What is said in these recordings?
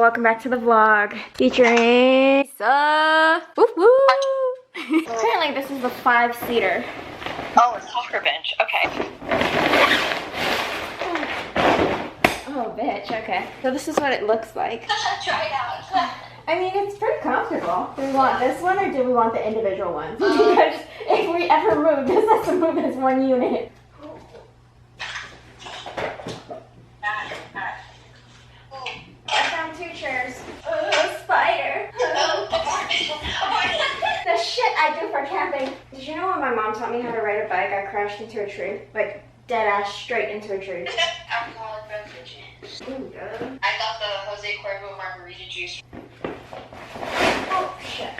Welcome back to the vlog featuring woo woo. Apparently this is the 5-seater. Oh, it's soccer bench. Okay. Oh, bitch. Okay. So this is what it looks like. Try it out. I mean, it's pretty comfortable. Do we want this one or do we want the individual ones? Because if we ever move, this has to move as one unit. I found 2 chairs. Oh, spider. The shit I do for camping. Did you know when my mom taught me how to ride a bike, I crashed into a tree? Like, dead ass straight into a tree. Alcoholic beverage. Ooh, good. I got the Jose Cuervo margarita juice. Oh, shit.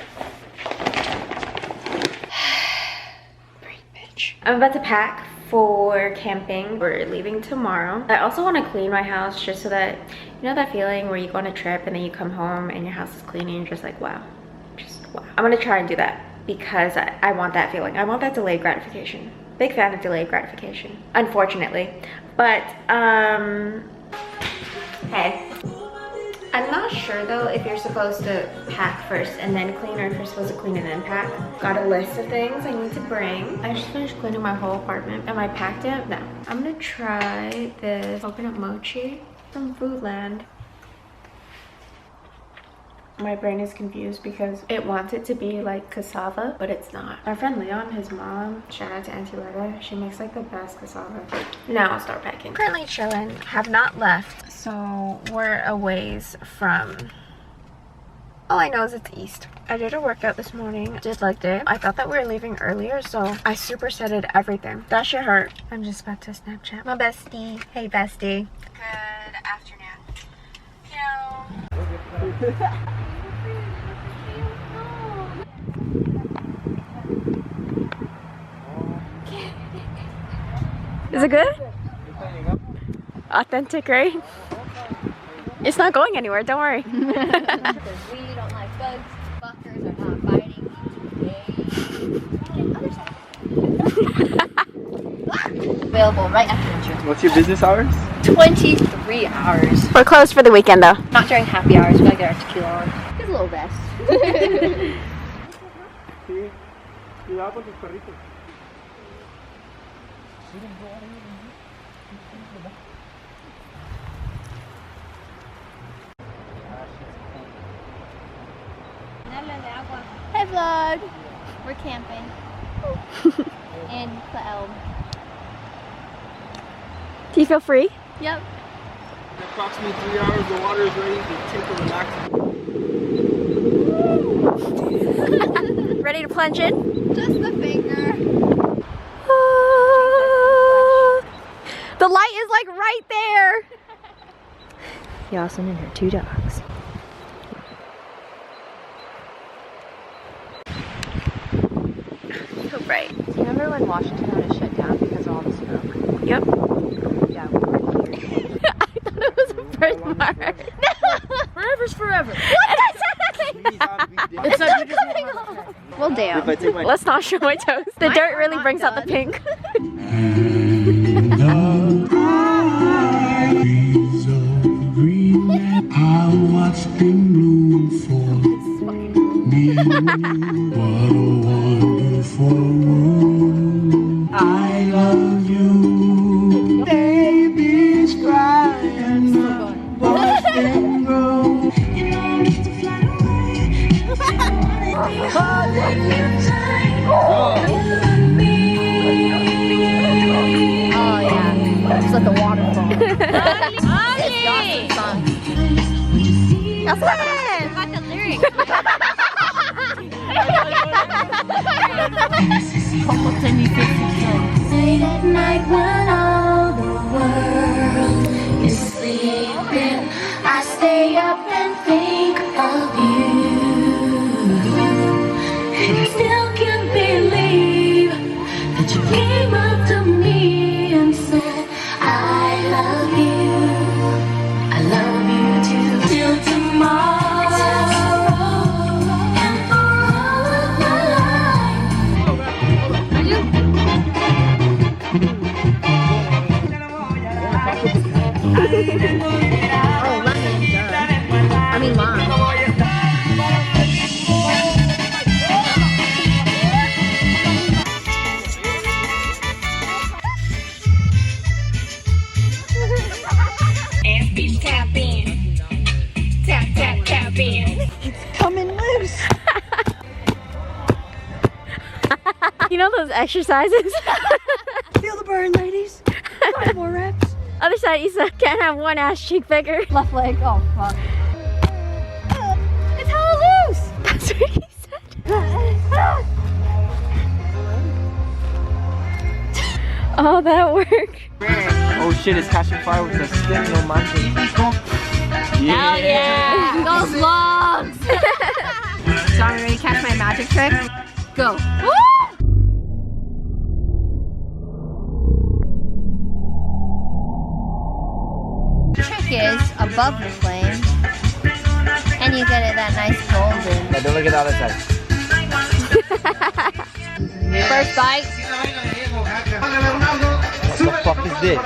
Bitch. I'm about to pack for camping. We're leaving tomorrow. I also want to clean my house just so that, you know that feeling where you go on a trip and then you come home and your house is clean and you're just like, wow. Just wow. I'm gonna try and do that because I want that feeling. I want that delayed gratification. Big fan of delayed gratification, unfortunately. But, hey. I'm not sure though if you're supposed to pack first and then clean or if you're supposed to clean and then pack. Got a list of things I need to bring. I just finished cleaning my whole apartment. Am I packed yet? No. I'm gonna try this coconut mochi from Foodland. My brain is confused because it wants it to be like cassava, but it's not. My friend Leon, his mom, shout out to Auntie Letta, she makes like the best cassava. Now I'll start packing. Currently chilling, have not left, so we're a ways from. All I know is it's east. I did a workout this morning, did leg day. I thought that we were leaving earlier, so I supersetted everything. That shit hurt. I'm just about to Snapchat my bestie. Hey bestie. Good afternoon. You know. Is it good? Authentic, right? It's not going anywhere, don't worry. Because we don't like bugs, fuckers are not biting today. Available right after insurance. What's your business hours? 23 hours. We're closed for the weekend though. Not during happy hours, we gotta get our tequila on. It's a little best. Sí. Cuidado con tus perritos. Hey vlog! We're camping. In the Elm. Do you feel free? Yep. In approximately 3 hours, the water is ready to take a relaxing. Ready to plunge in? Just the finger. The light is like right there. Yasin and her 2 dogs. So bright. Remember when Washington had to shut down because of all the smoke? Yep. Yeah, we were here. I thought it was a birthmark. Forever's forever. It's like well, damn. If I take my Let's not show my toes. The Mine dirt are really not brings out the done. pink. I watched them bloom for me and you. What a wonderful world. I love you. Babies crying, watch them grow. You don't need to fly away. Holding you tight. Oh yeah. Just let the water fall. It's Dawson's song. That's Got the lyrics. Late at night when all the world is sleeping, I stay up and think of you. And I still can't believe that you came up to me and said, I love you. I love you too. Till tomorrow and for all of my life. Oh, let me. mean long. You know those exercises? Feel the burn, ladies. 5 more reps. Other side, Issa can't have one ass cheek bigger. Left leg. Oh, fuck. It's hella loose. That's what he said. Oh, that worked. Oh shit, it's catching fire with the stick, no manches. Yeah. Yeah. Those logs. So I'm ready to catch my magic trick. Go. Trick is above the flame, and you get it that nice golden. Now don't look at the other side. First bite. What the fuck is this?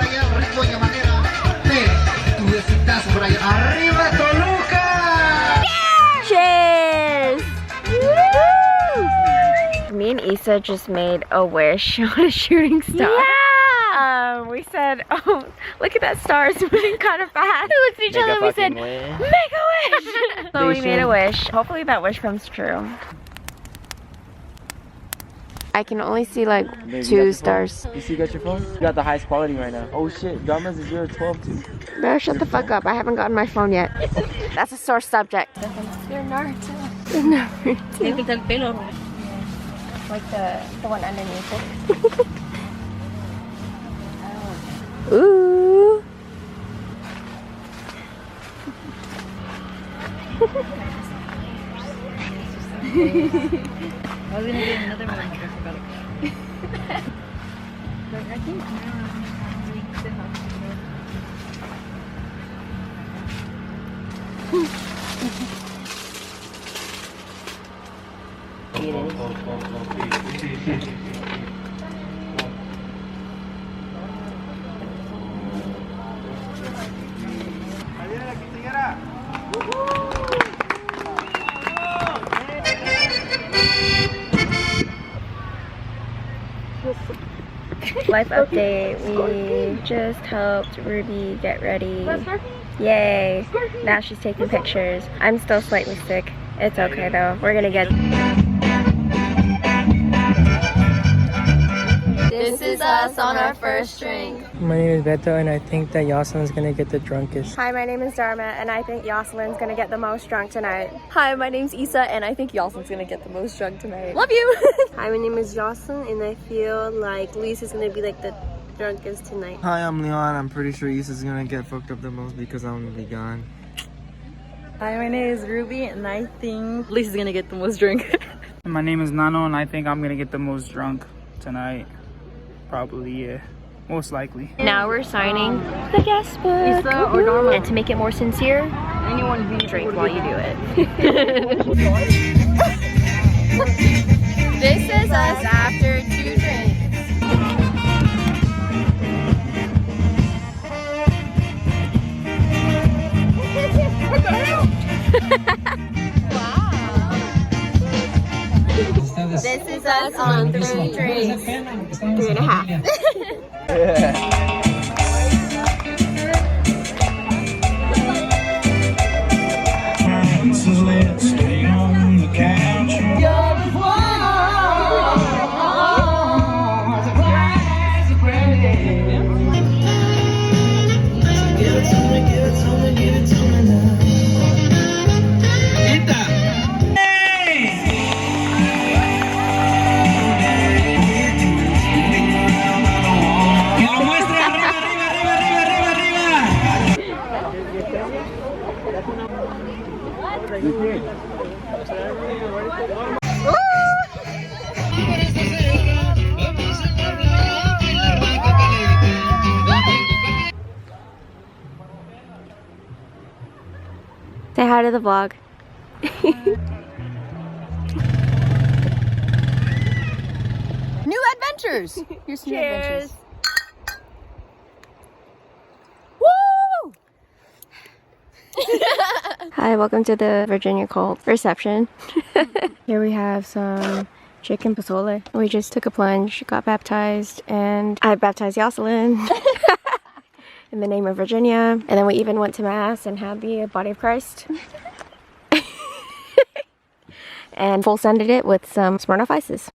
Cheers! Woo! Me and Issa just made a wish on a shooting star. Yeah! We said, oh, look at that star, it's moving kind of fast. We looked at each other and we said, make a wish! So we made a wish. Hopefully that wish comes true. I can only see like Babe, 2 stars. You see, you got your phone? You got the highest quality right now. Oh shit, Drama's is 0 to 12 too. Better shut the fuck up. I haven't gotten my phone yet. That's a sore subject. They're Naruto. Like the one underneath it. Ooh. I was gonna get another one, but I forgot it. But I think now we still have Life update. We just helped Ruby get ready. Yay. Now she's taking pictures. I'm still slightly sick. It's okay though. We're gonna get... This is us on our first drink. My name is Beto and I think that Yoselin's gonna get the drunkest. Hi, my name is Dharma and I think Yoselin's gonna get the most drunk tonight. Hi, my name's Issa, and I think Yoselin's gonna get the most drunk tonight. Love you! Hi, my name is Yoselin and I feel like Lisa's gonna be like the drunkest tonight. Hi, I'm Leon. I'm pretty sure Issa's gonna get fucked up the most because I'm gonna be gone. Hi, my name is Ruby, and I think Lisa's gonna get the most drink. My name is Nano and I think I'm gonna get the most drunk tonight. Probably, yeah. Most likely. Now we're signing the guest book. Issa or Dharma? And to make it more sincere, Anyone be drink while you do it. This is us after 2 drinks. What the hell? Wow. This is us on 3 drinks. 3.5. Yeah. So let's stay on the couch. Say hi to the vlog. New adventures! Here's some new adventures. Woo! Hi, welcome to the Virginia Cult reception. Here we have some chicken pozole. We just took a plunge, got baptized, and I baptized Jocelyn in the name of Virginia. And then we even went to mass and had the body of Christ. And full sended it with some Smirnoff Ices.